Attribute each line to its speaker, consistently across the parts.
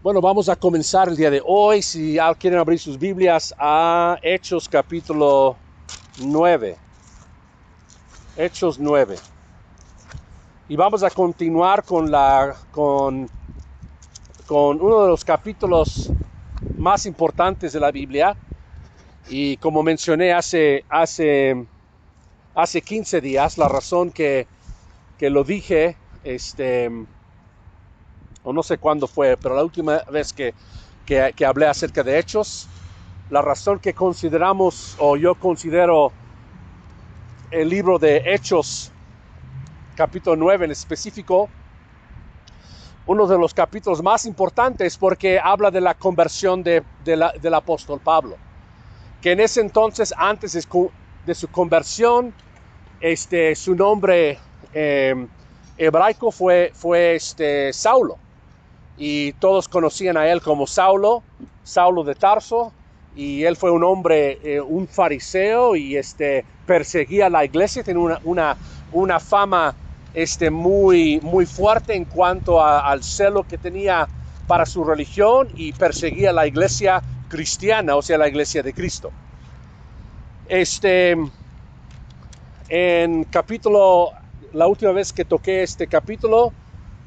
Speaker 1: Bueno, vamos a comenzar el día de hoy. Si quieren abrir sus Biblias a Hechos capítulo 9. Hechos 9. Y vamos a continuar con uno de los capítulos más importantes de la Biblia. Y como mencioné hace 15 días, la razón que lo dije, o no sé cuándo fue, pero la última vez que hablé acerca de Hechos, la razón que consideramos, o yo considero el libro de Hechos, capítulo 9 en específico, uno de los capítulos más importantes porque habla de la conversión del apóstol Pablo, que en ese entonces, antes de su conversión, su nombre hebraico fue Saulo. Y todos conocían a él como Saulo de Tarso, y él fue un hombre, un fariseo, y perseguía a la iglesia, tenía una fama muy, muy fuerte en cuanto al celo que tenía para su religión, y perseguía a la iglesia cristiana, o sea, la iglesia de Cristo. La última vez que toqué este capítulo,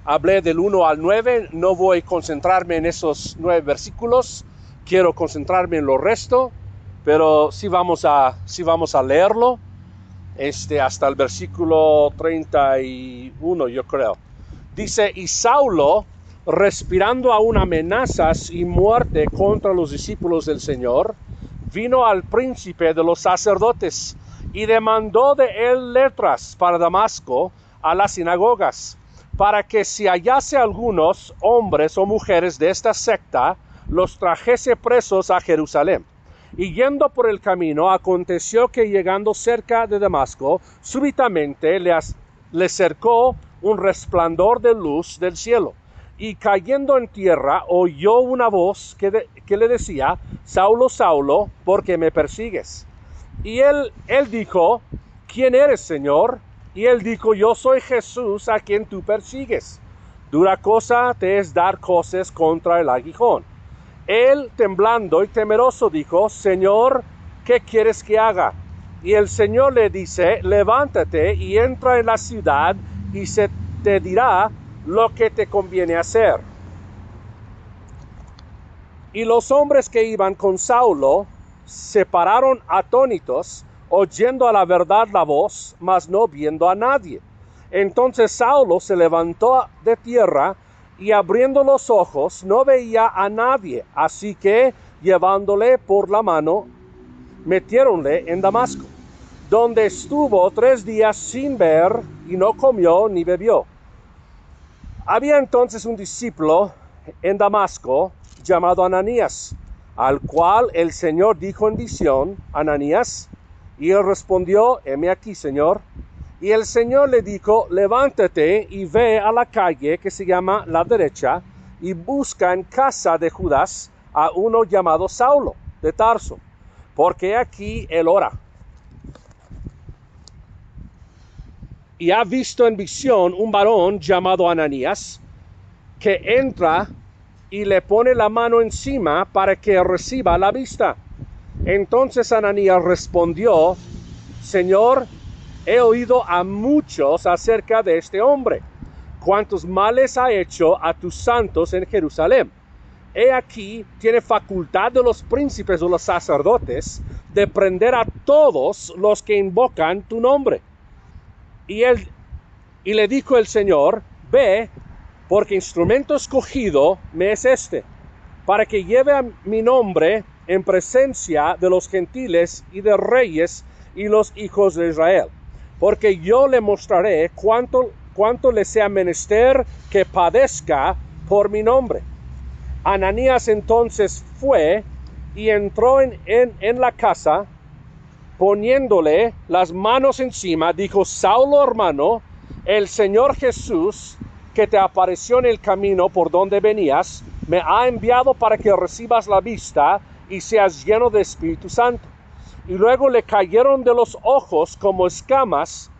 Speaker 1: hablé del 1 al 9, no voy a concentrarme en esos 9 versículos, quiero concentrarme en lo resto, pero sí vamos a leerlo, hasta el versículo 31, yo creo. Dice: y Saulo, respirando aún amenazas y muerte contra los discípulos del Señor, vino al príncipe de los sacerdotes y demandó de él letras para Damasco a las sinagogas, para que si hallase algunos hombres o mujeres de esta secta, los trajese presos a Jerusalén. Y yendo por el camino, aconteció que llegando cerca de Damasco, súbitamente le cercó un resplandor de luz del cielo. Y cayendo en tierra, oyó una voz que le decía: Saulo, Saulo, ¿por qué me persigues? Y él dijo: ¿quién eres, Señor? Y él dijo: yo soy Jesús a quien tú persigues. Dura cosa te es dar coces contra el aguijón. Él, temblando y temeroso, dijo: Señor, ¿qué quieres que haga? Y el Señor le dice: levántate y entra en la ciudad, y se te dirá lo que te conviene hacer. Y los hombres que iban con Saulo se pararon atónitos, oyendo a la verdad la voz, mas no viendo a nadie. Entonces Saulo se levantó de tierra, y abriendo los ojos no veía a nadie. Así que, llevándole por la mano, metiéronle en Damasco, donde estuvo 3 días sin ver, y no comió ni bebió. Había entonces un discípulo en Damasco llamado Ananías, al cual el Señor dijo en visión: Ananías. Y él respondió: heme aquí, Señor. Y el Señor le dijo: levántate y ve a la calle que se llama La Derecha, y busca en casa de Judas a uno llamado Saulo de Tarso, porque aquí él ora. Y ha visto en visión un varón llamado Ananías, que entra y le pone la mano encima para que reciba la vista. Entonces Ananías respondió: Señor, he oído a muchos acerca de este hombre, cuántos males ha hecho a tus santos en Jerusalén. He aquí, tiene facultad de los príncipes o los sacerdotes de prender a todos los que invocan tu nombre. Y le dijo el Señor: ve, porque instrumento escogido me es para que lleve a mi nombre en presencia de los gentiles y de reyes y los hijos de Israel, porque yo le mostraré cuánto le sea menester que padezca por mi nombre. Ananías entonces fue y entró en la casa, poniéndole las manos encima, dijo: Saulo, hermano, el Señor Jesús, que te apareció en el camino por donde venías, me ha enviado para que recibas la vista y seas lleno de Espíritu Santo. Y luego le cayeron de los ojos como escamas,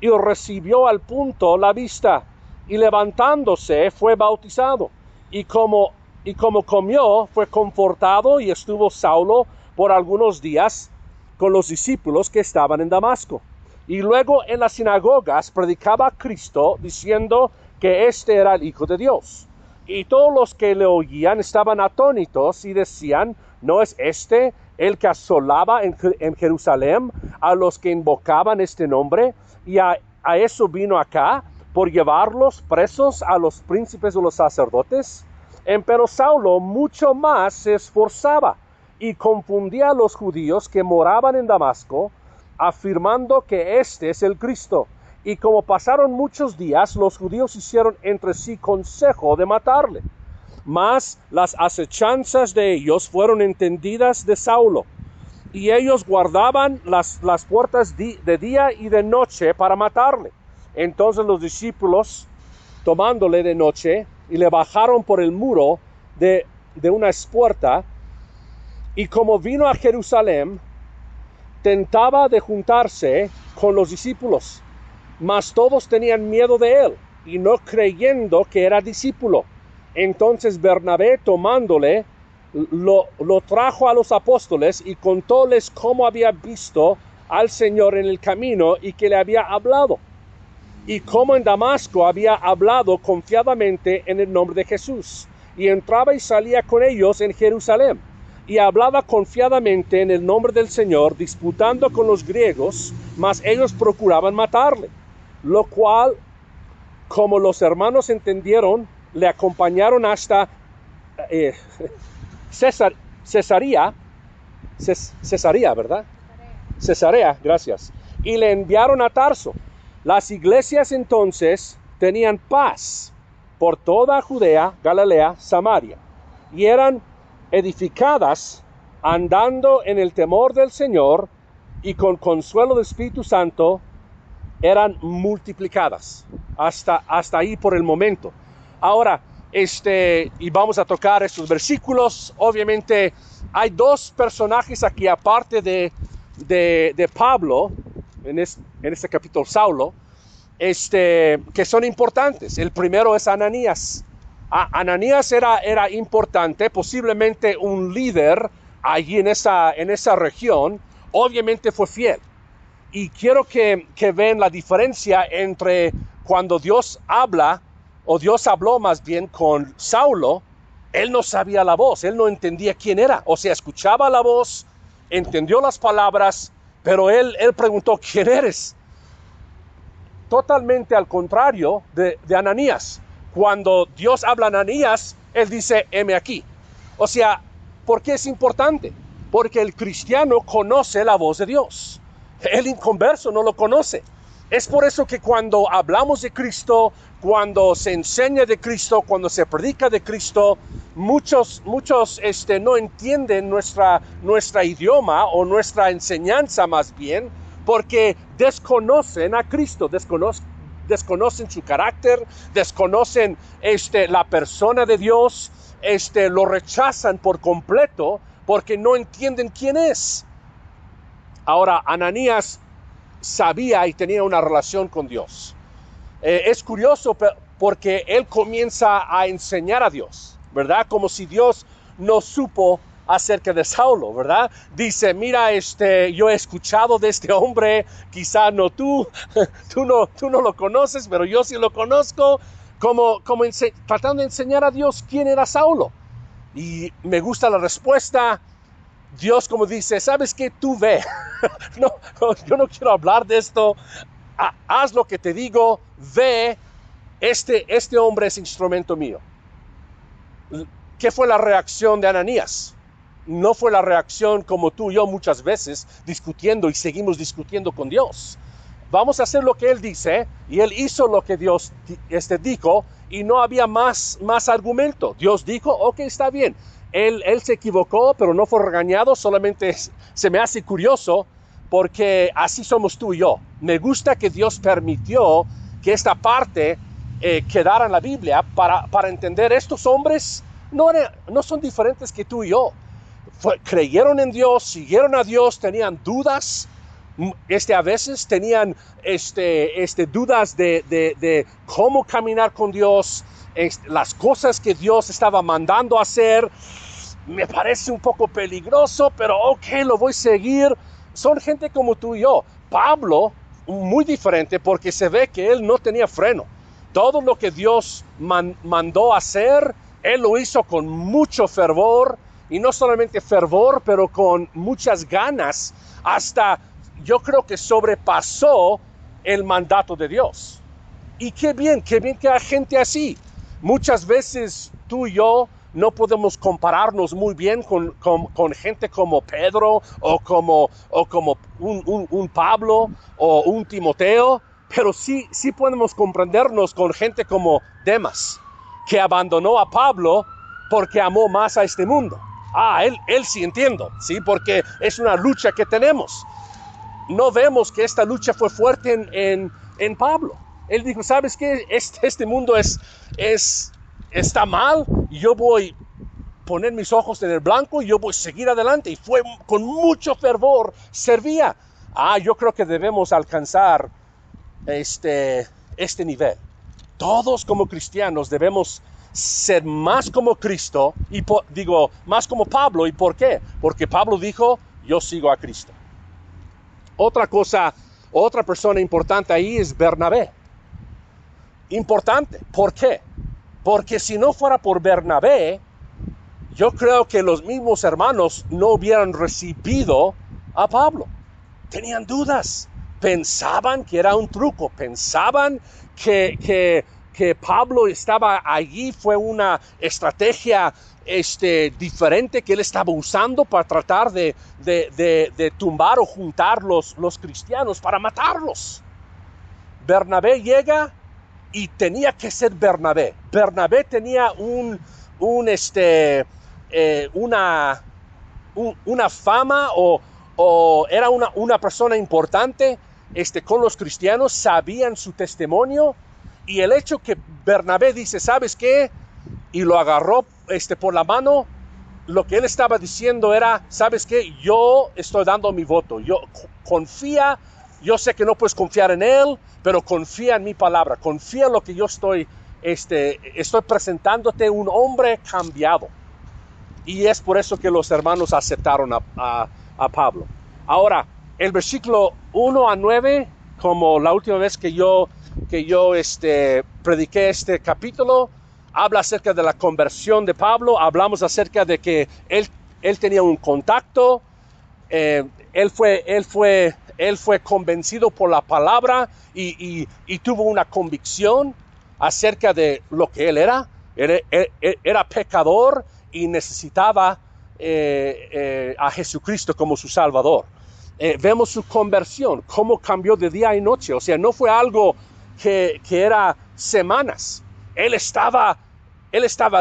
Speaker 1: y recibió al punto la vista, y levantándose fue bautizado. Y como Y como comió, fue confortado y estuvo Saulo por algunos días con los discípulos que estaban en Damasco. Y luego en las sinagogas predicaba a Cristo diciendo que este era el Hijo de Dios. Y todos los que le oían estaban atónitos y decían, ¿no es este el que asolaba en Jerusalén a los que invocaban este nombre? Y a eso vino acá, por llevarlos presos a los príncipes de los sacerdotes. Empero Saulo mucho más se esforzaba y confundía a los judíos que moraban en Damasco, afirmando que este es el Cristo. Y como pasaron muchos días, los judíos hicieron entre sí consejo de matarle. Mas las acechanzas de ellos fueron entendidas de Saulo, y ellos guardaban las puertas de día y de noche para matarle. Entonces los discípulos, tomándole de noche, y le bajaron por el muro de una espuerta, y como vino a Jerusalén, tentaba de juntarse con los discípulos, mas todos tenían miedo de él, y no creyendo que era discípulo. Entonces Bernabé, tomándole, lo trajo a los apóstoles y contóles cómo había visto al Señor en el camino y que le había hablado, y cómo en Damasco había hablado confiadamente en el nombre de Jesús, y entraba y salía con ellos en Jerusalén, y hablaba confiadamente en el nombre del Señor, disputando con los griegos, mas ellos procuraban matarle. Lo cual, como los hermanos entendieron, le acompañaron hasta Cesarea, ¿verdad? Cesarea, gracias. Y le enviaron a Tarso. Las iglesias entonces tenían paz por toda Judea, Galilea, Samaria, y eran edificadas andando en el temor del Señor, y con consuelo del Espíritu Santo eran multiplicadas. Hasta ahí por el momento. Ahora, y vamos a tocar estos versículos. Obviamente hay dos personajes aquí, aparte de Pablo, en este capítulo Saulo, que son importantes. El primero es Ananías. Ananías era importante, posiblemente un líder allí en esa región. Obviamente fue fiel. Y quiero que vean la diferencia entre cuando Dios habla, o Dios habló más bien con Saulo. Él no sabía la voz, él no entendía quién era. O sea, escuchaba la voz, entendió las palabras, pero él preguntó, ¿quién eres? Totalmente al contrario de Ananías. Cuando Dios habla a Ananías, él dice, heme aquí. O sea, ¿por qué es importante? Porque el cristiano conoce la voz de Dios. El inconverso no lo conoce. Es por eso que cuando hablamos de Cristo, cuando se enseña de Cristo, cuando se predica de Cristo, muchos no entienden nuestra idioma o nuestra enseñanza más bien, porque desconocen a Cristo, desconocen su carácter, desconocen la persona de Dios, lo rechazan por completo porque no entienden quién es. Ahora, Ananías sabía y tenía una relación con Dios. Es curioso porque él comienza a enseñar a Dios, ¿verdad? Como si Dios no supo acerca de Saulo, ¿verdad? Dice, mira, yo he escuchado de este hombre, quizá no tú no lo conoces, pero yo sí lo conozco, tratando de enseñar a Dios quién era Saulo. Y me gusta la respuesta. Dios como dice, ¿sabes qué? Tú ve. No, yo no quiero hablar de esto. Haz lo que te digo. Ve. Este hombre es instrumento mío. ¿Qué fue la reacción de Ananías? No fue la reacción como tú y yo muchas veces discutiendo y seguimos discutiendo con Dios. Vamos a hacer lo que Él dice, y Él hizo lo que Dios dijo, y no había más argumento. Dios dijo, ok, está bien. Él se equivocó, pero no fue regañado. Solamente se me hace curioso porque así somos tú y yo. Me gusta que Dios permitió que esta parte quedara en la Biblia para entender estos hombres no son diferentes que tú y yo. Creyeron en Dios, siguieron a Dios, tenían dudas. A veces tenían dudas de cómo caminar con Dios. las cosas que Dios estaba mandando a hacer, me parece un poco peligroso, pero ok, lo voy a seguir. Son gente como tú y yo. Pablo, muy diferente, porque se ve que él no tenía freno. Todo lo que Dios mandó hacer, él lo hizo con mucho fervor, y no solamente fervor, pero con muchas ganas, hasta yo creo que sobrepasó el mandato de Dios. Y qué bien que hay gente así. Muchas veces tú y yo no podemos compararnos muy bien con gente como Pedro o como un Pablo o un Timoteo, pero sí podemos comprendernos con gente como Demas, que abandonó a Pablo porque amó más a este mundo. Él sí entiendo, ¿sí? Porque es una lucha que tenemos. No vemos que esta lucha fue fuerte en Pablo. Él dijo, ¿sabes qué? Este mundo está mal, y yo voy a poner mis ojos en el blanco y yo voy a seguir adelante. Y fue con mucho fervor, servía. Yo creo que debemos alcanzar este nivel. Todos como cristianos debemos ser más como Cristo, más como Pablo. ¿Y por qué? Porque Pablo dijo, yo sigo a Cristo. Otra persona importante ahí es Bernabé. Importante. ¿Por qué? Porque si no fuera por Bernabé, yo creo que los mismos hermanos no hubieran recibido a Pablo. Tenían dudas. Pensaban que era un truco. Pensaban que Pablo estaba allí. Fue una estrategia diferente que él estaba usando para tratar de tumbar o juntar los cristianos para matarlos. Bernabé llega y tenía que ser Bernabé. Bernabé tenía una fama o era una persona importante con los cristianos, sabían su testimonio, y el hecho que Bernabé dice, ¿sabes qué? Y lo agarró por la mano, lo que él estaba diciendo era, ¿sabes qué? Yo estoy dando mi voto, confía. Yo sé que no puedes confiar en él, pero confía en mi palabra, confía en lo que yo estoy presentándote, un hombre cambiado. Y es por eso que los hermanos aceptaron a Pablo. Ahora, el versículo 1 a 9, como la última vez que yo prediqué este capítulo, habla acerca de la conversión de Pablo. Hablamos acerca de que él tenía un contacto, él fue convencido por la palabra y tuvo una convicción acerca de lo que él era. Era pecador y necesitaba a Jesucristo como su Salvador. Vemos su conversión, cómo cambió de día y noche. O sea, no fue algo que era semanas. Él estaba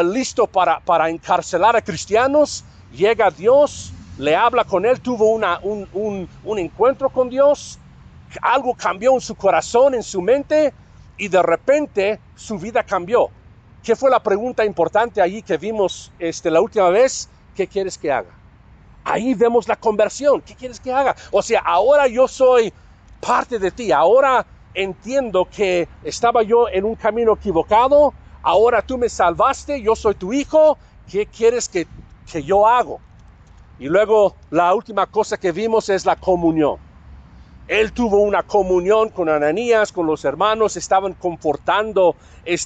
Speaker 1: listo para encarcelar a cristianos. Llega Dios, le habla con él, tuvo un encuentro con Dios, algo cambió en su corazón, en su mente, y de repente su vida cambió. ¿Qué fue la pregunta importante allí que vimos la última vez? ¿Qué quieres que haga? Ahí vemos la conversión. ¿Qué quieres que haga? O sea, ahora yo soy parte de ti. Ahora entiendo que estaba yo en un camino equivocado. Ahora tú me salvaste, yo soy tu hijo. ¿Qué quieres que yo haga? Y luego la última cosa que vimos es la comunión. Él tuvo una comunión con Ananías, con los hermanos, estaban confortando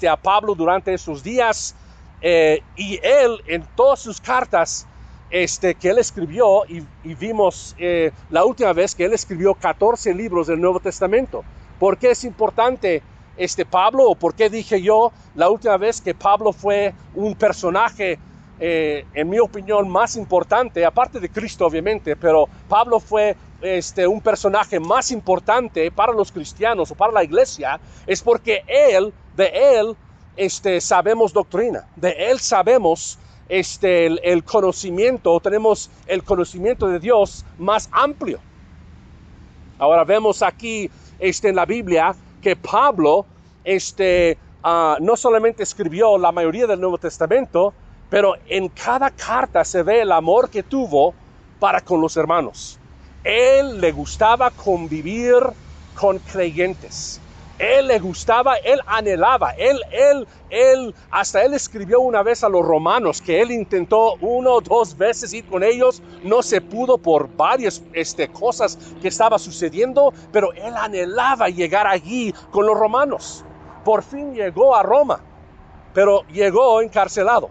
Speaker 1: a Pablo durante esos días. Y él, en todas sus cartas que él escribió, y vimos la última vez que él escribió 14 libros del Nuevo Testamento. ¿Por qué es importante Pablo? ¿O por qué dije yo la última vez que Pablo fue un personaje, en mi opinión, más importante, aparte de Cristo obviamente, pero Pablo fue un personaje más importante para los cristianos o para la iglesia? Es porque de él sabemos doctrina, de él sabemos el conocimiento, tenemos el conocimiento de Dios más amplio. Ahora vemos aquí en la Biblia que Pablo no solamente escribió la mayoría del Nuevo Testamento, pero en cada carta se ve el amor que tuvo para con los hermanos. Él le gustaba convivir con creyentes. Él le gustaba, él anhelaba, hasta él escribió una vez a los romanos que él intentó 1 o 2 veces ir con ellos, no se pudo por varias cosas que estaba sucediendo, pero él anhelaba llegar allí con los romanos. Por fin llegó a Roma, pero llegó encarcelado.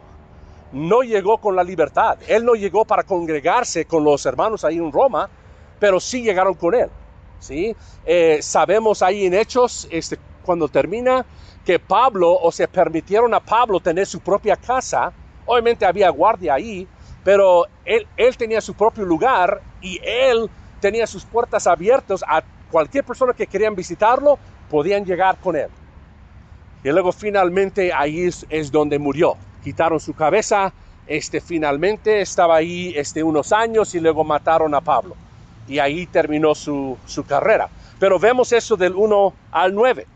Speaker 1: No llegó con la libertad. Él no llegó para congregarse con los hermanos ahí en Roma, pero sí llegaron con él. ¿Sí? Sabemos ahí en Hechos, cuando termina, que Pablo, o se permitieron a Pablo tener su propia casa. Obviamente había guardia ahí, pero él tenía su propio lugar y él tenía sus puertas abiertas a cualquier persona que querían visitarlo, podían llegar con él. Y luego finalmente ahí es donde murió. Quitaron su cabeza, finalmente estaba ahí unos años y luego mataron a Pablo. Y ahí terminó su carrera. Pero vemos eso del 1 al 9.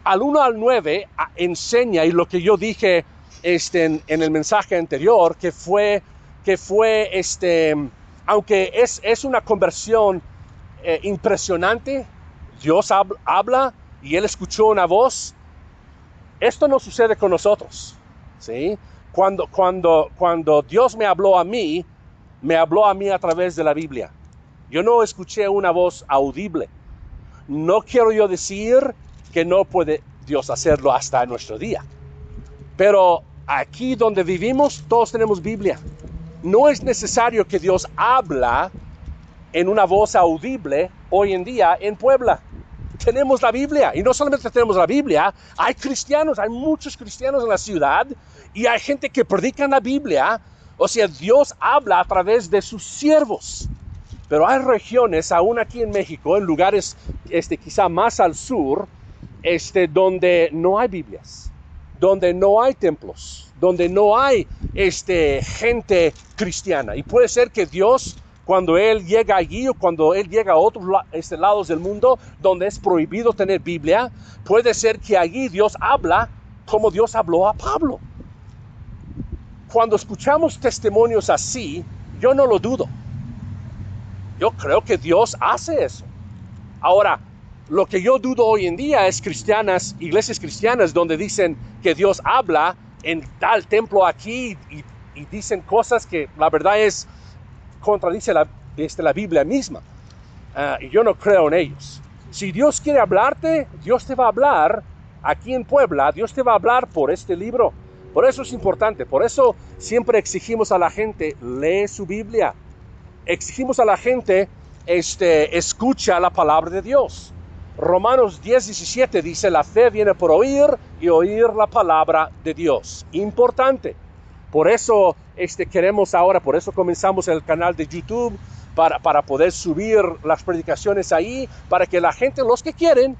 Speaker 1: Al 1 al 9 enseña, y lo que yo dije en el mensaje anterior, que fue aunque es una conversión impresionante, Dios habla y él escuchó una voz. Esto no sucede con nosotros, ¿sí? Cuando Dios me habló a mí a través de la Biblia. Yo no escuché una voz audible. No quiero yo decir que no puede Dios hacerlo hasta nuestro día. Pero aquí donde vivimos, todos tenemos Biblia. No es necesario que Dios habla en una voz audible hoy en día en Puebla. Tenemos la Biblia. Y no solamente tenemos la Biblia, hay cristianos, hay muchos cristianos en la ciudad y hay gente que predica la Biblia. O sea, Dios habla a través de sus siervos. Pero hay regiones, aún aquí en México, en lugares quizá más al sur, donde no hay Biblias, donde no hay templos, donde no hay gente cristiana. Y puede ser que Dios, cuando Él llega allí o cuando Él llega a otros lados del mundo donde es prohibido tener Biblia, puede ser que allí Dios habla como Dios habló a Pablo. Cuando escuchamos testimonios así, yo no lo dudo. Yo creo que Dios hace eso. Ahora, lo que yo dudo hoy en día es iglesias cristianas donde dicen que Dios habla en tal templo aquí y dicen cosas que la verdad contradice la Biblia misma. Y yo no creo en ellos. Si Dios quiere hablarte, Dios te va a hablar aquí en Puebla, Dios te va a hablar por este libro. Por eso es importante, por eso siempre exigimos a la gente, lee su Biblia. Exigimos a la gente, escucha la palabra de Dios. Romanos 10:17 dice, la fe viene por oír y oír la palabra de Dios. Importante. Por eso por eso comenzamos el canal de YouTube, para poder subir las predicaciones ahí, para que la gente, los que quieren,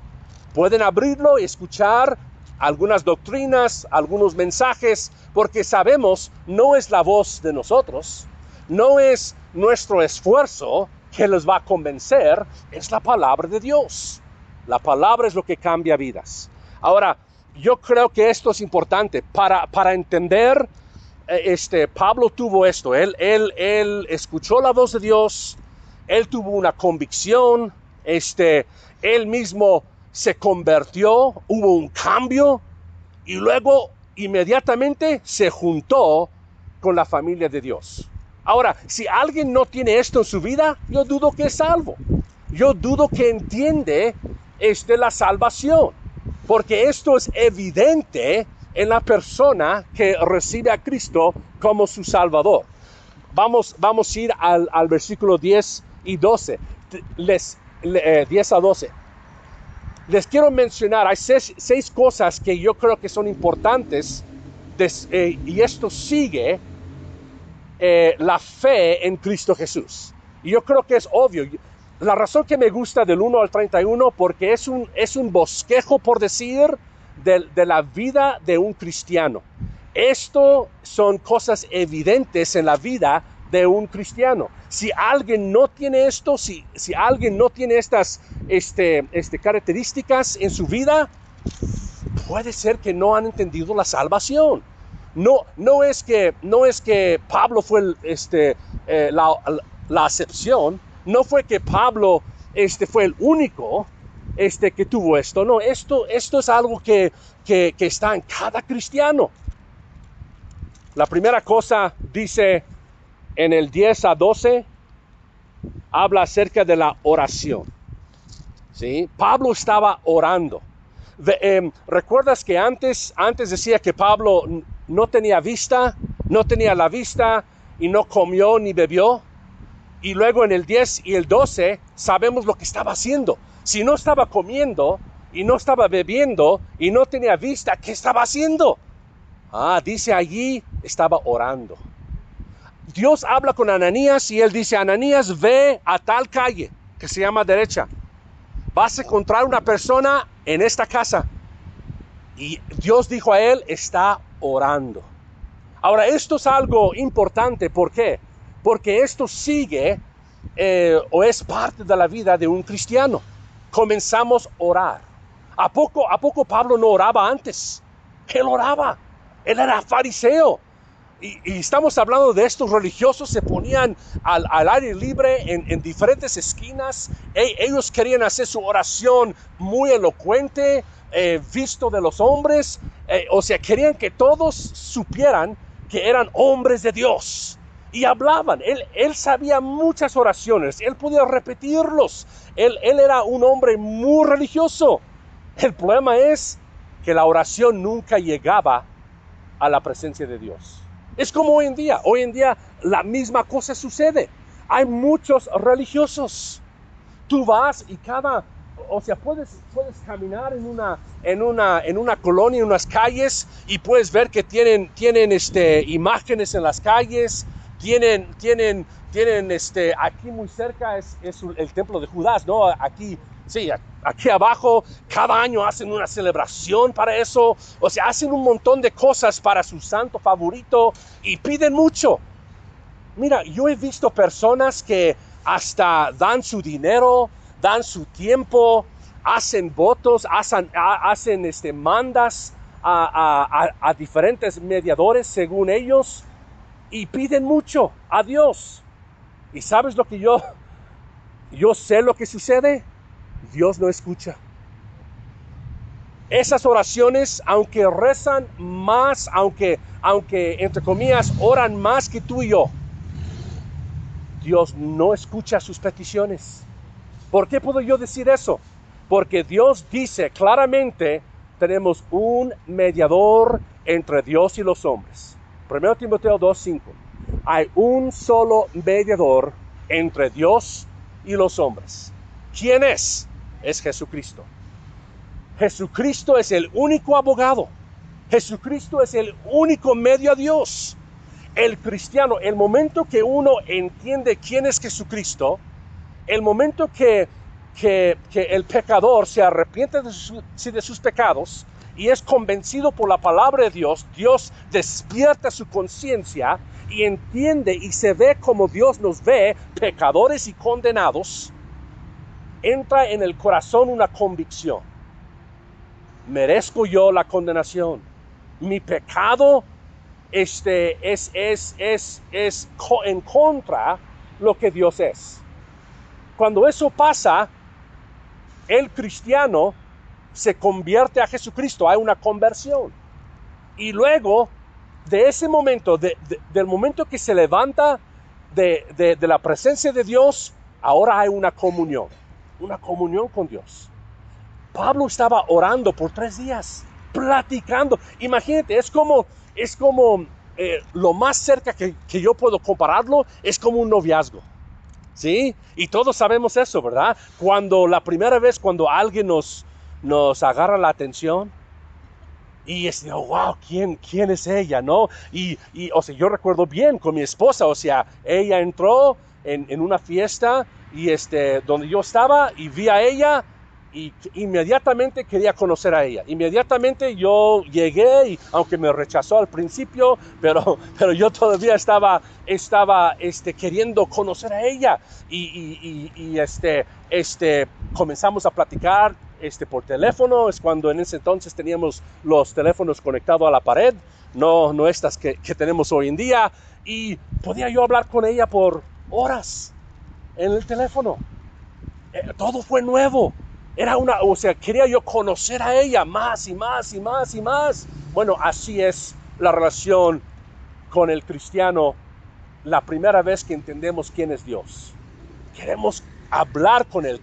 Speaker 1: pueden abrirlo y escuchar algunas doctrinas, algunos mensajes, porque sabemos, no es la voz de nosotros, no es nuestro esfuerzo que les va a convencer, es la palabra de Dios. La palabra es lo que cambia vidas. Ahora, yo creo que esto es importante para entender. Pablo tuvo esto. Él escuchó la voz de Dios. Él tuvo una convicción. Él mismo se convirtió. Hubo un cambio. Y luego, inmediatamente, se juntó con la familia de Dios. Ahora, si alguien no tiene esto en su vida, yo dudo que es salvo. Yo dudo que entiende la salvación. Porque esto es evidente en la persona que recibe a Cristo como su Salvador. Vamos a ir al versículo 10 y 12. 10 a 12. Les quiero mencionar, hay seis cosas que yo creo que son importantes, y esto sigue la fe en Cristo Jesús. Y yo creo que es obvio. La razón que me gusta del 1 al 31, porque es un bosquejo, por decir, de la vida de un cristiano. Esto son cosas evidentes en la vida de un cristiano. Si alguien no tiene esto, si alguien no tiene estas características en su vida, puede ser que no han entendido la salvación. No es que Pablo fue la excepción. No fue que Pablo fue el único, que tuvo esto. No, esto es algo que está en cada cristiano. La primera cosa dice en el 10 a 12, habla acerca de la oración. ¿Sí? Pablo estaba orando. ¿Recuerdas que antes decía que Pablo no tenía vista, no tenía la vista y no comió ni bebió? Y luego en el 10 y el 12 sabemos lo que estaba haciendo. Si no estaba comiendo y no estaba bebiendo y no tenía vista, ¿qué estaba haciendo? Dice allí, estaba orando. Dios habla con Ananías y él dice, Ananías, ve a tal calle que se llama derecha. Vas a encontrar una persona en esta casa. Y Dios dijo a él, está orando. Ahora, esto es algo importante. ¿Por qué? Porque esto sigue o es parte de la vida de un cristiano. Comenzamos a orar. ¿A poco Pablo no oraba antes? Él oraba. Él era fariseo. Y estamos hablando de estos religiosos, se ponían al aire libre en diferentes esquinas. Ellos querían hacer su oración muy elocuente, visto de los hombres. O sea, querían que todos supieran que eran hombres de Dios. Y hablaban. Él sabía muchas oraciones. Él podía repetirlos. Él era un hombre muy religioso. El problema es que la oración nunca llegaba a la presencia de Dios. Es como hoy en día. Hoy en día la misma cosa sucede. Hay muchos religiosos. Tú vas y puedes caminar en una colonia, en unas calles, y puedes ver que tienen imágenes en las calles. Tienen aquí muy cerca es el templo de Judas, ¿no? Aquí abajo, cada año hacen una celebración para eso. O sea, hacen un montón de cosas para su santo favorito y piden mucho. Mira, yo he visto personas que hasta dan su dinero, dan su tiempo, hacen votos, hacen mandas a diferentes mediadores según ellos y piden mucho a Dios. ¿Y sabes lo que yo sé lo que sucede? Dios no escucha. Esas oraciones, aunque rezan más, aunque entre comillas oran más que tú y yo, Dios no escucha sus peticiones. ¿Por qué puedo yo decir eso? Porque Dios dice claramente, tenemos un mediador entre Dios y los hombres. 1 Timoteo 2:5. Hay un solo mediador entre Dios y los hombres. ¿Quién es? Es Jesucristo. Jesucristo es el único abogado. Jesucristo es el único medio a Dios. El cristiano, el momento que uno entiende quién es Jesucristo, el momento que el pecador se arrepiente de sus pecados y es convencido por la palabra de Dios, Dios despierta su conciencia y entiende y se ve como Dios nos ve, pecadores y condenados. Entra en el corazón una convicción. ¿Merezco yo la condenación? Mi pecado es en contra lo que Dios es. Cuando eso pasa, el cristiano se convierte a Jesucristo, hay una conversión. Y luego, de ese momento, del momento que se levanta de la presencia de Dios, ahora hay una comunión con Dios. Pablo estaba orando por 3 días, platicando. Imagínate, es como lo más cerca que yo puedo compararlo, es como un noviazgo. ¿Sí? Y todos sabemos eso, ¿verdad? La primera vez cuando alguien nos agarra la atención y es, wow, ¿quién es ella, no? Y o sea, yo recuerdo bien con mi esposa, o sea, ella entró en una fiesta y donde yo estaba y vi a ella y inmediatamente quería conocer a ella. Inmediatamente yo llegué y aunque me rechazó al principio, pero yo todavía estaba queriendo conocer a ella y comenzamos a platicar por teléfono. Es cuando en ese entonces teníamos los teléfonos conectados a la pared, no estas que tenemos hoy en día, y podía yo hablar con ella por horas en el teléfono. Todo fue nuevo. O sea, quería yo conocer a ella más y más y más y más. Bueno, así es la relación con el cristiano la primera vez que entendemos quién es Dios. Queremos hablar con Él,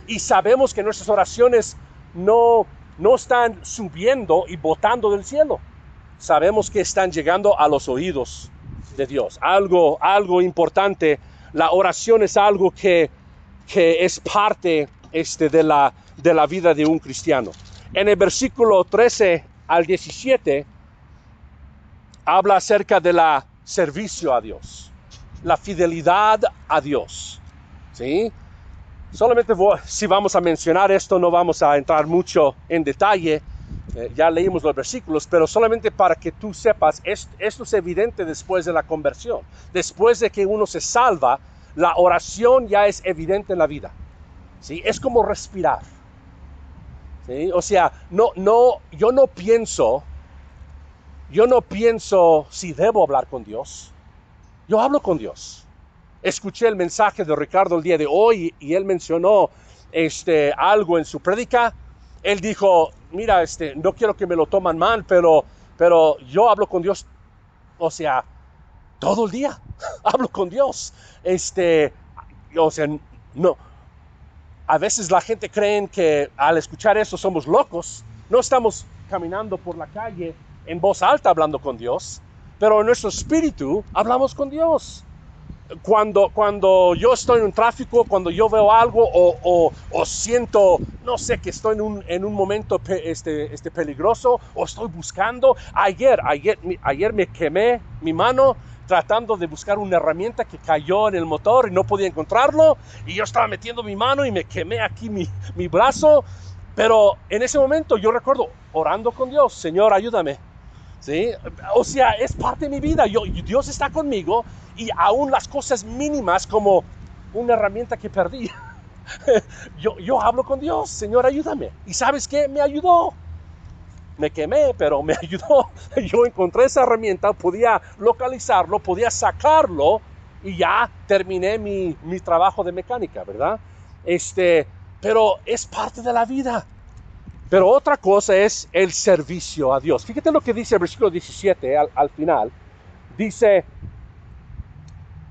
Speaker 1: y sabemos que nuestras oraciones no están subiendo y botando del cielo. Sabemos que están llegando a los oídos de Dios. Algo importante. La oración es algo que es parte de la vida de un cristiano. En el versículo 13 al 17 habla acerca de la servicio a Dios, la fidelidad a Dios. ¿Sí? Solamente si vamos a mencionar esto, no vamos a entrar mucho en detalle. Ya leímos los versículos, pero solamente para que tú sepas, esto es evidente después de la conversión. Después de que uno se salva, la oración ya es evidente en la vida. ¿Sí? Es como respirar. ¿Sí? O sea, yo no pienso si debo hablar con Dios. Yo hablo con Dios. Escuché el mensaje de Ricardo el día de hoy y él mencionó algo en su prédica. Él dijo, mira, no quiero que me lo toman mal, pero yo hablo con Dios, o sea, todo el día hablo con Dios. O sea, no. A veces la gente cree que al escuchar eso somos locos. No estamos caminando por la calle en voz alta hablando con Dios, pero en nuestro espíritu hablamos con Dios. Cuando yo estoy en un tráfico, cuando yo veo algo o siento, no sé, que estoy en un momento peligroso o estoy buscando. Ayer me quemé mi mano tratando de buscar una herramienta que cayó en el motor y no podía encontrarlo, y yo estaba metiendo mi mano y me quemé aquí mi brazo, pero en ese momento yo recuerdo orando con Dios, Señor, ayúdame. ¿Sí? O sea, es parte de mi vida. Dios está conmigo, y aún las cosas mínimas como una herramienta que perdí, yo hablo con Dios, Señor, ayúdame. ¿Y sabes qué? Me ayudó. Me quemé, pero me ayudó. Yo encontré esa herramienta, podía localizarlo, podía sacarlo, y ya terminé mi trabajo de mecánica, ¿verdad? Pero es parte de la vida. Pero otra cosa es el servicio a Dios. Fíjate lo que dice el versículo 17 al final. Dice,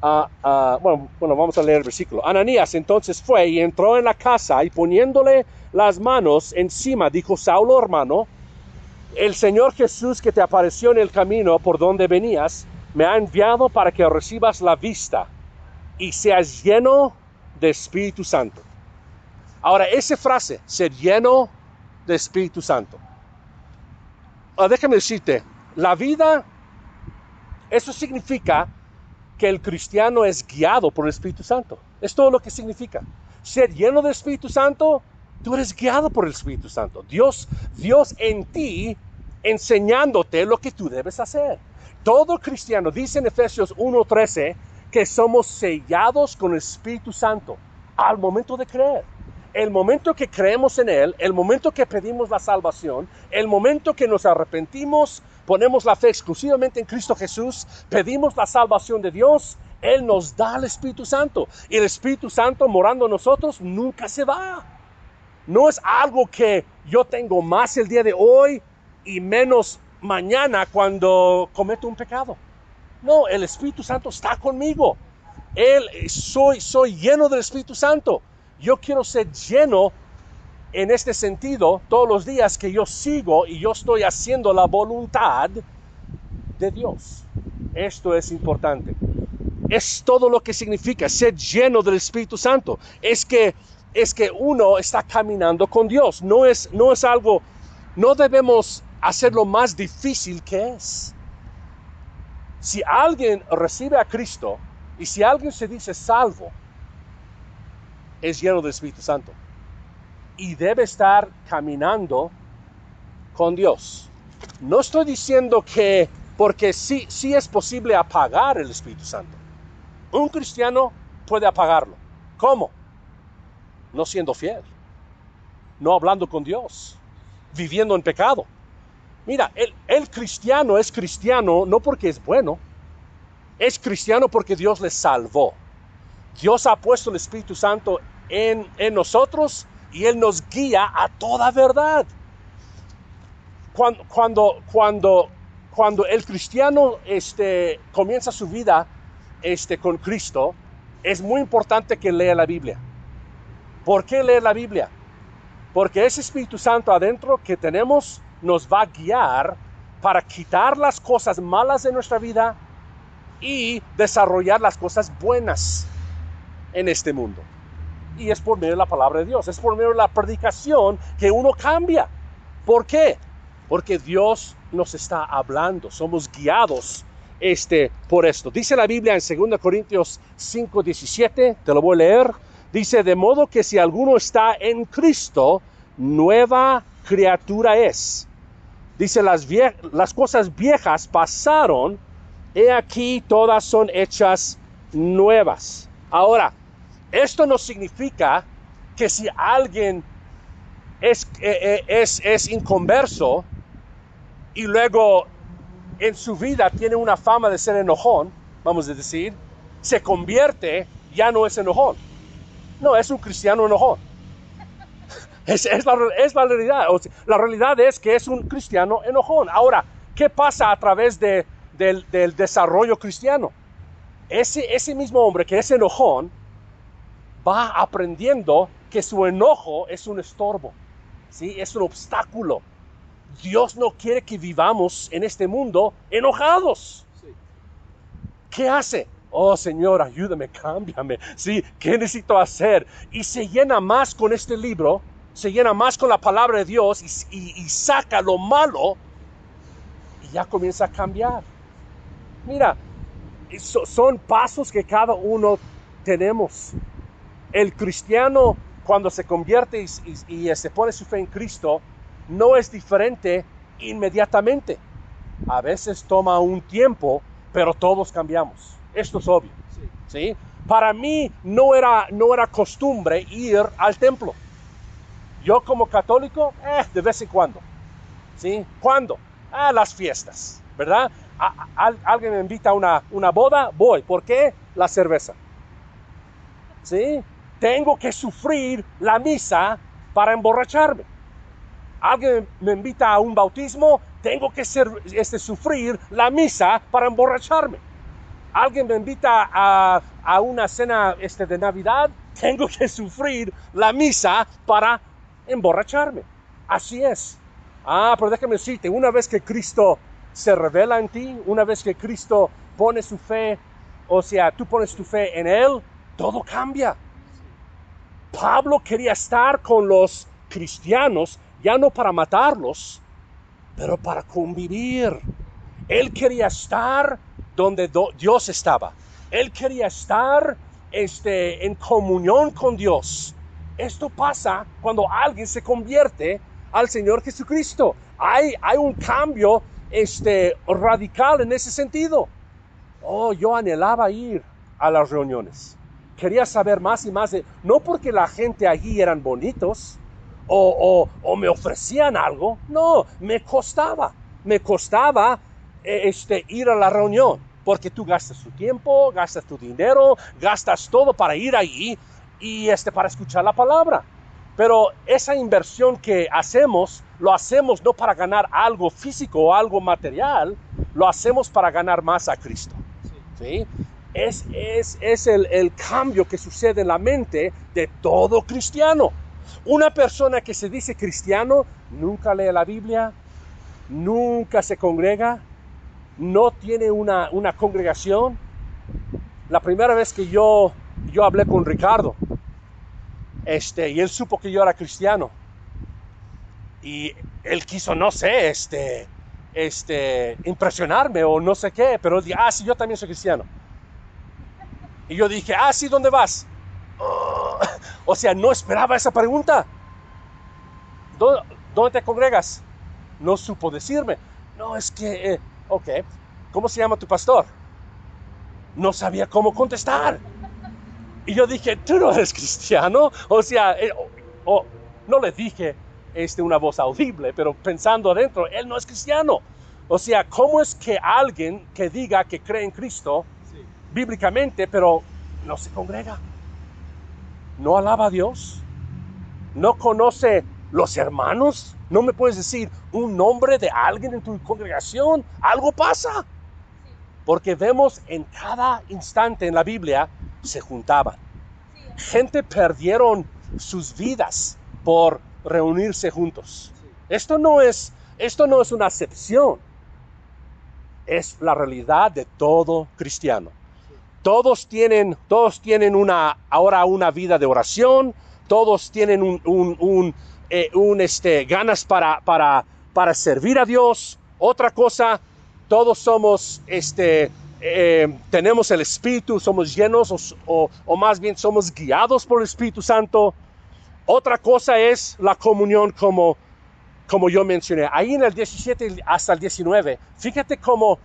Speaker 1: bueno, vamos a leer el versículo. Ananías entonces fue y entró en la casa, y poniéndole las manos encima, dijo, Saulo, hermano, el Señor Jesús que te apareció en el camino por donde venías, me ha enviado para que recibas la vista y seas lleno de Espíritu Santo. Ahora, esa frase, ser lleno de Espíritu Santo. Déjame decirte, la vida, eso significa que el cristiano es guiado por el Espíritu Santo. Es todo lo que significa. Ser lleno del Espíritu Santo, tú eres guiado por el Espíritu Santo. Dios en ti enseñándote lo que tú debes hacer. Todo cristiano dice en Efesios 1:13 que somos sellados con el Espíritu Santo al momento de creer. El momento que creemos en Él, el momento que pedimos la salvación, el momento que nos arrepentimos, ponemos la fe exclusivamente en Cristo Jesús, pedimos la salvación de Dios, Él nos da el Espíritu Santo. Y el Espíritu Santo morando en nosotros nunca se va. No es algo que yo tengo más el día de hoy y menos mañana cuando cometo un pecado. No, el Espíritu Santo está conmigo. Soy lleno del Espíritu Santo. Yo quiero ser lleno en este sentido todos los días que yo sigo y yo estoy haciendo la voluntad de Dios. Esto es importante. Es todo lo que significa ser lleno del Espíritu Santo. Es que uno está caminando con Dios. No es algo, no debemos hacerlo más difícil que es. Si alguien recibe a Cristo y si alguien se dice salvo, es lleno del Espíritu Santo y debe estar caminando con Dios. No estoy diciendo que, porque sí es posible apagar el Espíritu Santo. Un cristiano puede apagarlo. ¿Cómo? No siendo fiel, no hablando con Dios, viviendo en pecado. Mira, el cristiano es cristiano no porque es bueno, es cristiano porque Dios le salvó. Dios ha puesto el Espíritu Santo en nosotros y Él nos guía a toda verdad. Cuando el cristiano comienza su vida con Cristo, es muy importante que lea la Biblia. ¿Por qué leer la Biblia? Porque ese Espíritu Santo adentro que tenemos nos va a guiar para quitar las cosas malas de nuestra vida y desarrollar las cosas buenas en este mundo. Y es por medio de la palabra de Dios, es por medio de la predicación que uno cambia. ¿Por qué? Porque Dios nos está hablando, somos guiados por esto. Dice la Biblia en 2 Corintios 5:17, te lo voy a leer. Dice, de modo que si alguno está en Cristo, nueva criatura es. Dice, las cosas viejas pasaron, he aquí todas son hechas nuevas. Ahora, esto no significa que si alguien es inconverso y luego en su vida tiene una fama de ser enojón, vamos a decir, se convierte, ya no es enojón. No, es un cristiano enojón. Es la realidad. O sea, la realidad es que es un cristiano enojón. Ahora, ¿qué pasa a través del desarrollo cristiano? Ese mismo hombre que es enojón va aprendiendo que su enojo es un estorbo, ¿sí? Es un obstáculo. Dios no quiere que vivamos en este mundo enojados. Sí. ¿Qué hace? Oh, Señor, ayúdame, cámbiame. ¿Sí? ¿Qué necesito hacer? Y se llena más con este libro, se llena más con la palabra de Dios y saca lo malo y ya comienza a cambiar. Mira, son pasos que cada uno tenemos. El cristiano, cuando se convierte y se pone su fe en Cristo, no es diferente inmediatamente. A veces toma un tiempo, pero todos cambiamos. Esto es obvio. Sí. ¿Sí? Para mí no era costumbre ir al templo. Yo como católico, de vez en cuando. ¿Sí? ¿Cuándo? Las fiestas, ¿verdad? Alguien me invita a una boda, voy. ¿Por qué? La cerveza. ¿Sí? Tengo que sufrir la misa para emborracharme. Alguien me invita a un bautismo, tengo que sufrir la misa para emborracharme. Alguien me invita a una cena de Navidad, tengo que sufrir la misa para emborracharme. Así es. Pero déjame decirte, una vez que Cristo se revela en ti, una vez que Cristo pone su fe, o sea, tú pones tu fe en Él, todo cambia. Pablo quería estar con los cristianos, ya no para matarlos, pero para convivir. Él quería estar donde Dios estaba. Él quería estar en comunión con Dios. Esto pasa cuando alguien se convierte al Señor Jesucristo. Hay un cambio radical en ese sentido. Yo anhelaba ir a las reuniones. Quería saber más y más no porque la gente allí eran bonitos o me ofrecían algo. No, me costaba ir a la reunión, porque tú gastas tu tiempo, gastas tu dinero, gastas todo para ir allí y para escuchar la palabra. Pero esa inversión que hacemos, lo hacemos no para ganar algo físico o algo material, lo hacemos para ganar más a Cristo. ¿Sí? Es el cambio que sucede en la mente de todo cristiano. Una persona que se dice cristiano nunca lee la Biblia, nunca se congrega, no tiene una congregación. La primera vez que yo hablé con Ricardo, y él supo que yo era cristiano, y él quiso, no sé, impresionarme o no sé qué, pero él dijo, sí, yo también soy cristiano. Y yo dije, sí, ¿dónde vas? O sea, no esperaba esa pregunta. ¿Dónde te congregas? No supo decirme. No, es que, ok, ¿cómo se llama tu pastor? No sabía cómo contestar. Y yo dije, ¿tú no eres cristiano? O sea, no le dije una voz audible, pero pensando adentro, él no es cristiano. O sea, ¿cómo es que alguien que diga que cree en Cristo, sí, bíblicamente, pero no se congrega? ¿No alaba a Dios? ¿No conoce los hermanos? ¿No me puedes decir un nombre de alguien en tu congregación? Algo pasa. Porque vemos en cada instante en la Biblia se juntaban. Gente perdieron sus vidas por reunirse juntos. Esto no es una excepción. Es la realidad de todo cristiano. Todos tienen ahora una vida de oración. Todos tienen ganas para servir a Dios. Otra cosa, todos somos, tenemos el Espíritu, somos llenos o más bien somos guiados por el Espíritu Santo. Otra cosa es la comunión como yo mencioné. Ahí en el 17 hasta el 19, fíjate cómo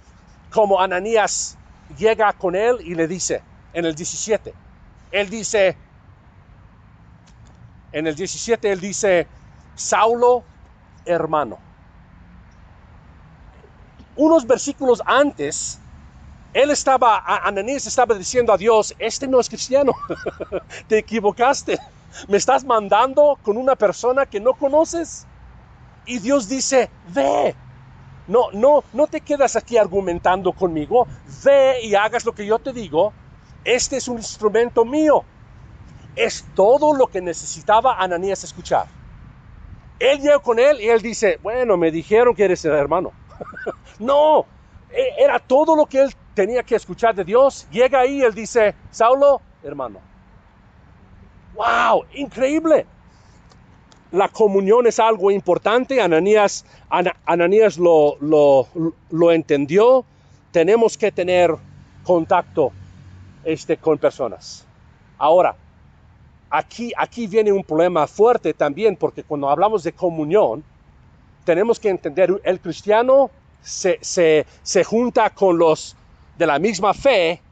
Speaker 1: Ananías llega con él y le dice, en el 17, él dice, Saulo, hermano. Unos versículos antes, Ananías estaba diciendo a Dios, este no es cristiano, te equivocaste, me estás mandando con una persona que no conoces. Y Dios dice, ve, no te quedas aquí argumentando conmigo, ve y hagas lo que yo te digo, este es un instrumento mío. Es todo lo que necesitaba Ananías escuchar. Él llegó con él y él dice, bueno, me dijeron que eres el hermano. No, era todo lo que él tenía que escuchar de Dios. Llega ahí y él dice, Saulo, hermano. ¡Wow! Increíble. La comunión es algo importante. Ananías lo entendió. Tenemos que tener contacto con personas. Ahora, aquí viene un problema fuerte también, porque cuando hablamos de comunión, tenemos que entender, el cristiano se junta con los de la misma fe,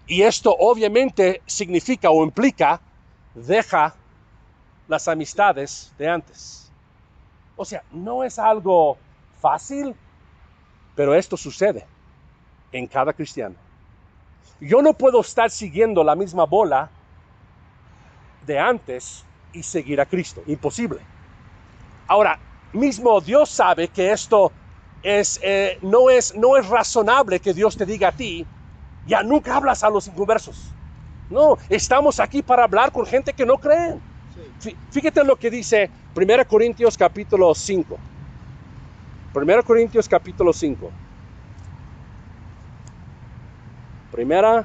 Speaker 1: y esto obviamente significa o implica, deja las amistades de antes. O sea, no es algo fácil, pero esto sucede en cada cristiano. Yo no puedo estar siguiendo la misma bola de antes y seguir a Cristo. Imposible. Ahora, mismo Dios sabe que esto no es razonable que Dios te diga a ti, ya nunca hablas a los inconversos. No, estamos aquí para hablar con gente que no creen. Sí. Fíjate lo que dice 1 Corintios capítulo 5. 1 Corintios capítulo 5. Primera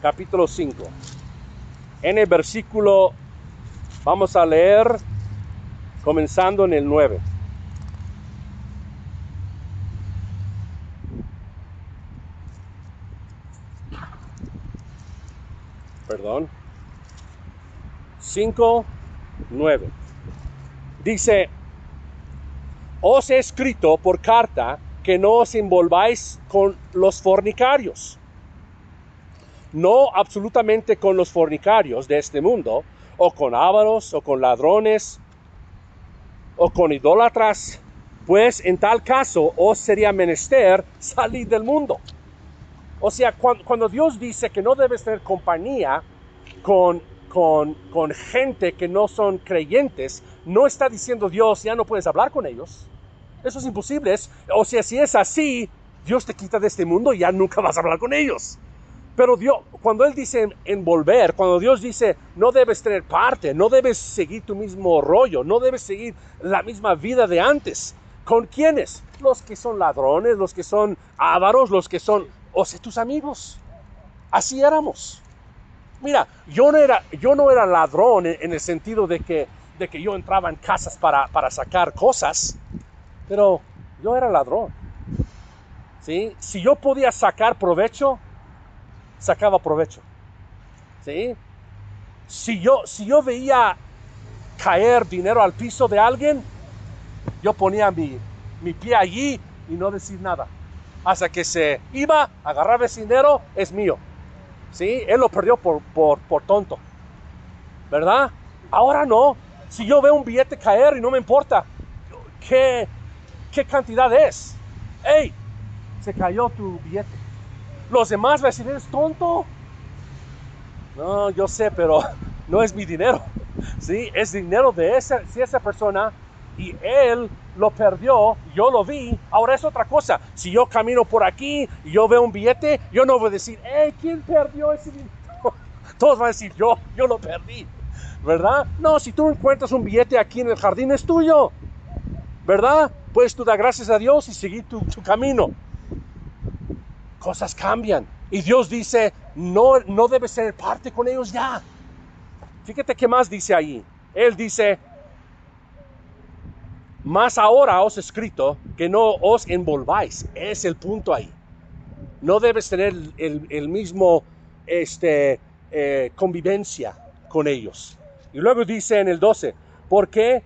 Speaker 1: capítulo 5. En el versículo, vamos a leer comenzando en el 9. Perdón. 5, 9. Dice, os he escrito por carta que no os envolváis con los fornicarios. No absolutamente con los fornicarios de este mundo, o con ávaros, o con ladrones, o con idólatras, pues en tal caso os sería menester salir del mundo. O sea, cuando Dios dice que no debes tener compañía con gente que no son creyentes, no está diciendo Dios, ya no puedes hablar con ellos. Eso es imposible. O sea, si es así, Dios te quita de este mundo y ya nunca vas a hablar con ellos. Pero Dios, cuando Él dice envolver, cuando Dios dice no debes tener parte, no debes seguir tu mismo rollo, no debes seguir la misma vida de antes. ¿Con quiénes? Los que son ladrones, los que son ávaros, los que son, o sea, tus amigos. Así éramos. Mira, yo no era ladrón en el sentido de que yo entraba en casas para sacar cosas, pero yo era ladrón. ¿Sí? Si yo podía sacar provecho, sacaba provecho. ¿Sí? Si yo veía caer dinero al piso de alguien, yo ponía mi pie allí y no decir nada. Hasta que se iba, agarraba ese dinero, es mío. ¿Sí? Él lo perdió por tonto. ¿Verdad? Ahora no. Si yo veo un billete caer y no me importa qué cantidad es. ¡Ey! Se cayó tu billete. Los demás van a decir, ¿eres tonto? No, yo sé, pero no es mi dinero. ¿Sí? Es dinero de esa persona y él lo perdió, yo lo vi. Ahora es otra cosa. Si yo camino por aquí y yo veo un billete, yo no voy a decir, ¿quién perdió ese dinero? Todos van a decir, yo lo perdí, ¿verdad? No, si tú encuentras un billete aquí en el jardín, es tuyo, ¿verdad? Puedes tú dar gracias a Dios y seguir tu camino. Cosas cambian y Dios dice, no debes tener parte con ellos ya. Fíjate qué más dice ahí. Él dice, más ahora os he escrito que no os envolváis. Es el punto ahí. No debes tener el mismo convivencia con ellos. Y luego dice en el 12, ¿por qué?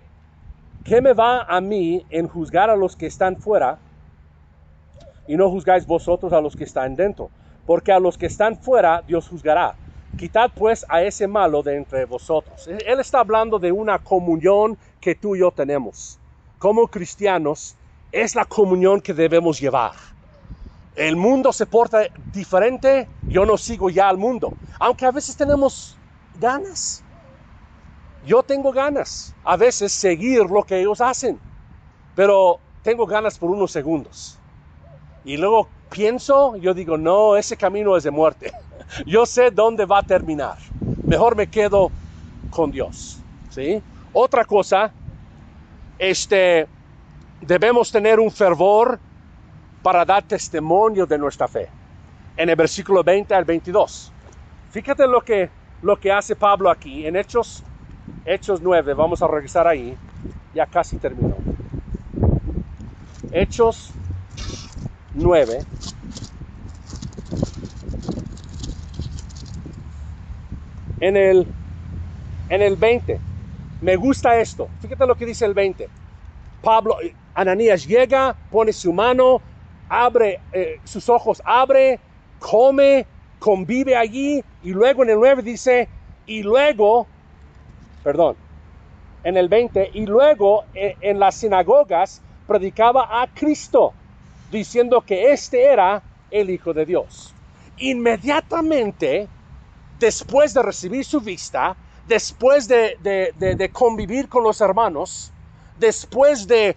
Speaker 1: ¿Qué me va a mí en juzgar a los que están fuera y no juzgáis vosotros a los que están dentro? Porque a los que están fuera Dios juzgará. Quitad pues a ese malo de entre vosotros. Él está hablando de una comunión que tú y yo tenemos. Como cristianos, es la comunión que debemos llevar. El mundo se porta diferente, yo no sigo ya al mundo. Aunque a veces tenemos ganas. Yo tengo ganas a veces seguir lo que ellos hacen. Pero tengo ganas por unos segundos. Y luego pienso, yo digo, no, ese camino es de muerte. Yo sé dónde va a terminar. Mejor me quedo con Dios. ¿Sí? Otra cosa, debemos tener un fervor para dar testimonio de nuestra fe. En el versículo 20 al 22. Fíjate lo que hace Pablo aquí en Hechos 9. Vamos a regresar ahí. Ya casi terminó. Hechos 9. En el 20. Me gusta esto. Fíjate lo que dice el 20. Ananías llega, pone su mano, abre sus ojos, come, convive allí, y luego en el 9 dice, en el 20, y luego en las sinagogas predicaba a Cristo, diciendo que este era el Hijo de Dios. Inmediatamente, después de recibir su vista, después de convivir con los hermanos, después de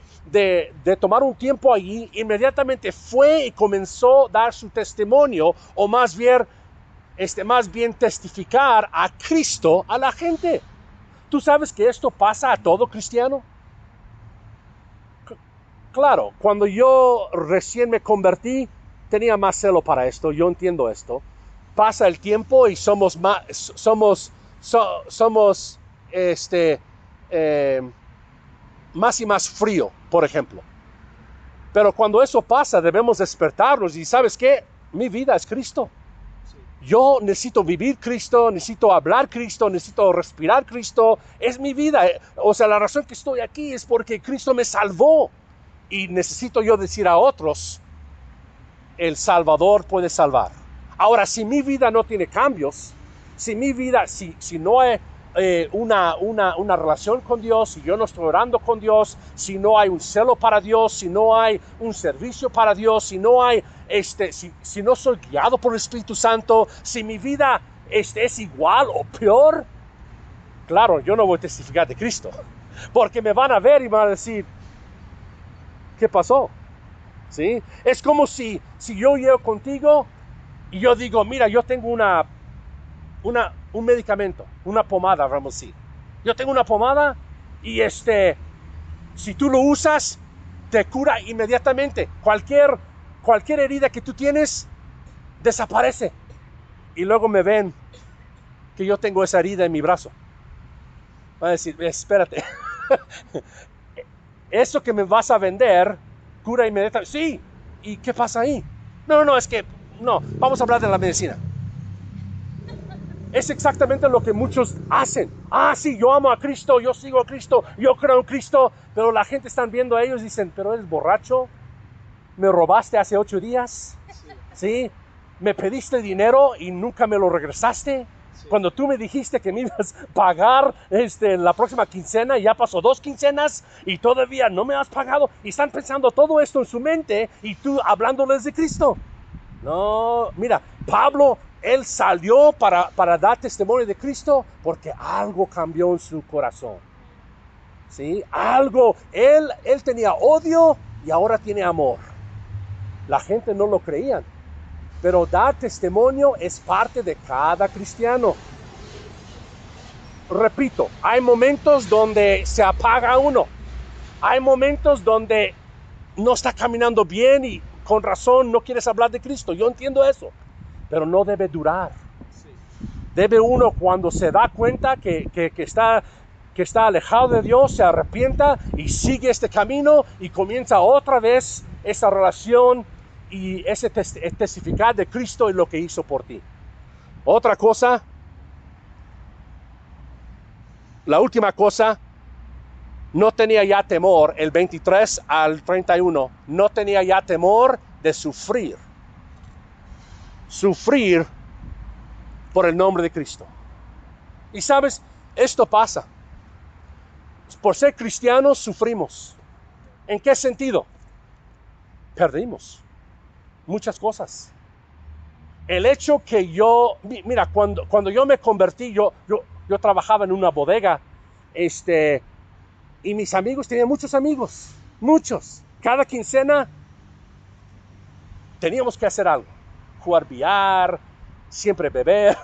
Speaker 1: tomar un tiempo allí, inmediatamente fue y comenzó a dar su testimonio, o más bien testificar a Cristo a la gente. ¿Tú sabes que esto pasa a todo cristiano? Claro, cuando yo recién me convertí, tenía más celo para esto, yo entiendo esto. Pasa el tiempo y somos más y más frío, por ejemplo. Pero cuando eso pasa, debemos despertarnos y ¿sabes qué? Mi vida es Cristo. Yo necesito vivir Cristo, necesito hablar Cristo, necesito respirar Cristo. Es mi vida. O sea, la razón que estoy aquí es porque Cristo me salvó. Y necesito yo decir a otros, el Salvador puede salvar. Ahora, si mi vida no tiene cambios, si no hay una relación con Dios, si yo no estoy orando con Dios, si no hay un celo para Dios, si no hay un servicio para Dios, si no hay si no soy guiado por el Espíritu Santo, si mi vida es igual o peor, claro, yo no voy a testificar de Cristo, porque me van a ver y van a decir, ¿qué pasó? ¿Sí? Es como si yo llego contigo y yo digo, mira, yo tengo un medicamento, una pomada, vamos a decir. Yo tengo una pomada y si tú lo usas, te cura inmediatamente. Cualquier herida que tú tienes, desaparece. Y luego me ven que yo tengo esa herida en mi brazo. Van a decir, espérate. Eso que me vas a vender, cura inmediatamente. Sí. ¿Y qué pasa ahí? No, es que, no, vamos a hablar de la medicina. Es exactamente lo que muchos hacen. Sí, yo amo a Cristo, yo sigo a Cristo, yo creo en Cristo, pero la gente está viendo a ellos y dicen, pero eres borracho, me robaste hace 8 días, ¿sí? Me pediste dinero y nunca me lo regresaste. Sí. Cuando tú me dijiste que me ibas a pagar la próxima quincena, y ya pasó 2 quincenas y todavía no me has pagado, y están pensando todo esto en su mente y tú hablándoles de Cristo. No, mira, Pablo Él salió para dar testimonio de Cristo porque algo cambió en su corazón. ¿Sí? Algo, él tenía odio y ahora tiene amor. La gente no lo creía, pero dar testimonio es parte de cada cristiano. Repito, hay momentos donde se apaga uno. Hay momentos donde no está caminando bien y con razón no quieres hablar de Cristo. Yo entiendo eso, pero no debe durar. Debe uno, cuando se da cuenta que está alejado de Dios, se arrepienta y sigue este camino y comienza otra vez esa relación y ese testificar de Cristo y lo que hizo por ti. Otra cosa, la última cosa, no tenía ya temor, el 23 al 31, no tenía ya temor de sufrir. Sufrir por el nombre de Cristo. Y sabes, esto pasa. Por ser cristianos sufrimos. ¿En qué sentido? Perdimos muchas cosas. El hecho que mira, cuando yo me convertí, yo trabajaba en una bodega, y mis amigos, tenía muchos amigos, muchos. Cada quincena teníamos que hacer algo. Jugar billar, siempre beber,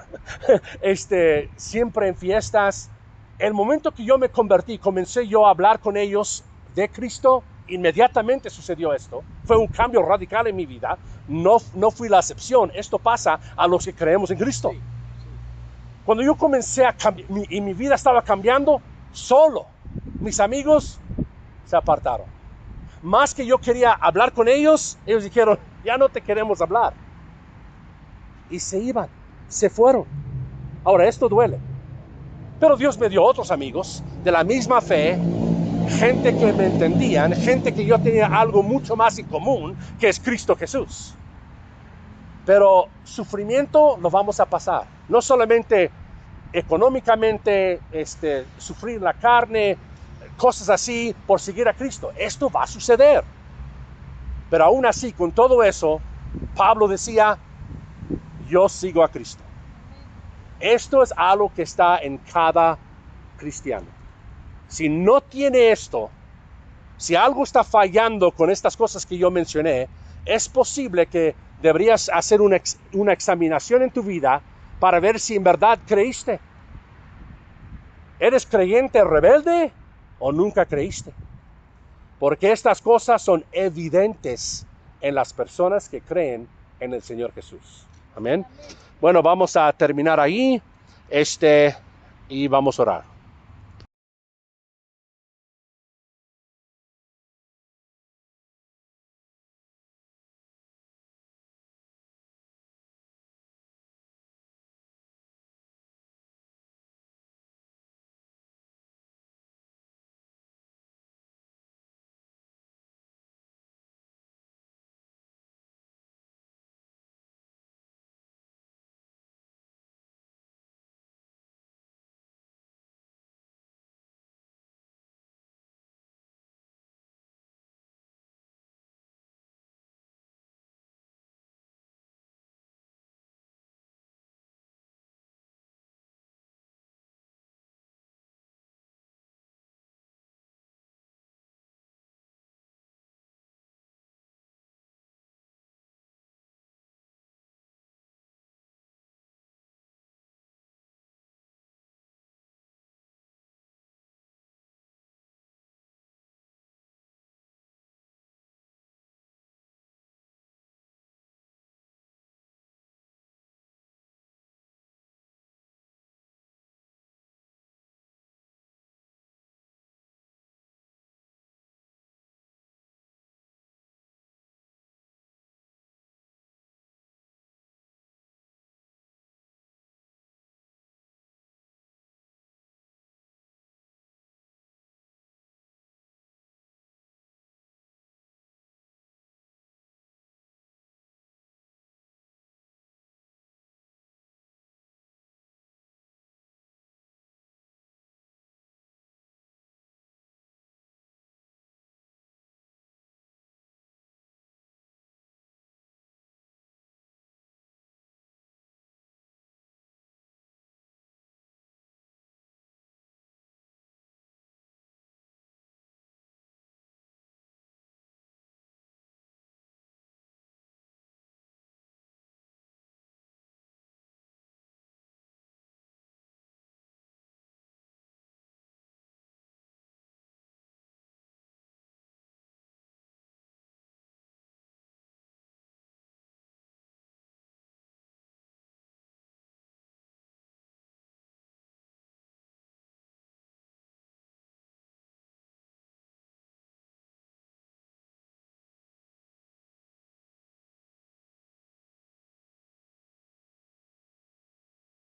Speaker 1: siempre en fiestas. El momento que yo me convertí, comencé yo a hablar con ellos de Cristo, inmediatamente sucedió esto. Fue un cambio radical en mi vida. No fui la excepción. Esto pasa a los que creemos en Cristo. Cuando yo comencé a cambiar, y mi vida estaba cambiando, solo, mis amigos se apartaron. Más que yo quería hablar con ellos, ellos dijeron, ya no te queremos hablar. Y se iban, se fueron. Ahora, esto duele. Pero Dios me dio otros amigos de la misma fe, gente que me entendían, gente que yo tenía algo mucho más en común, que es Cristo Jesús. Pero sufrimiento lo vamos a pasar. No solamente económicamente, sufrir la carne, cosas así por seguir a Cristo. Esto va a suceder. Pero aún así, con todo eso, Pablo decía, yo sigo a Cristo. Esto es algo que está en cada cristiano. Si no tiene esto, si algo está fallando con estas cosas que yo mencioné, es posible que deberías hacer una examinación en tu vida para ver si en verdad creíste. ¿Eres creyente rebelde o nunca creíste? Porque estas cosas son evidentes en las personas que creen en el Señor Jesús. Amén. Bueno, vamos a terminar ahí, y vamos a orar.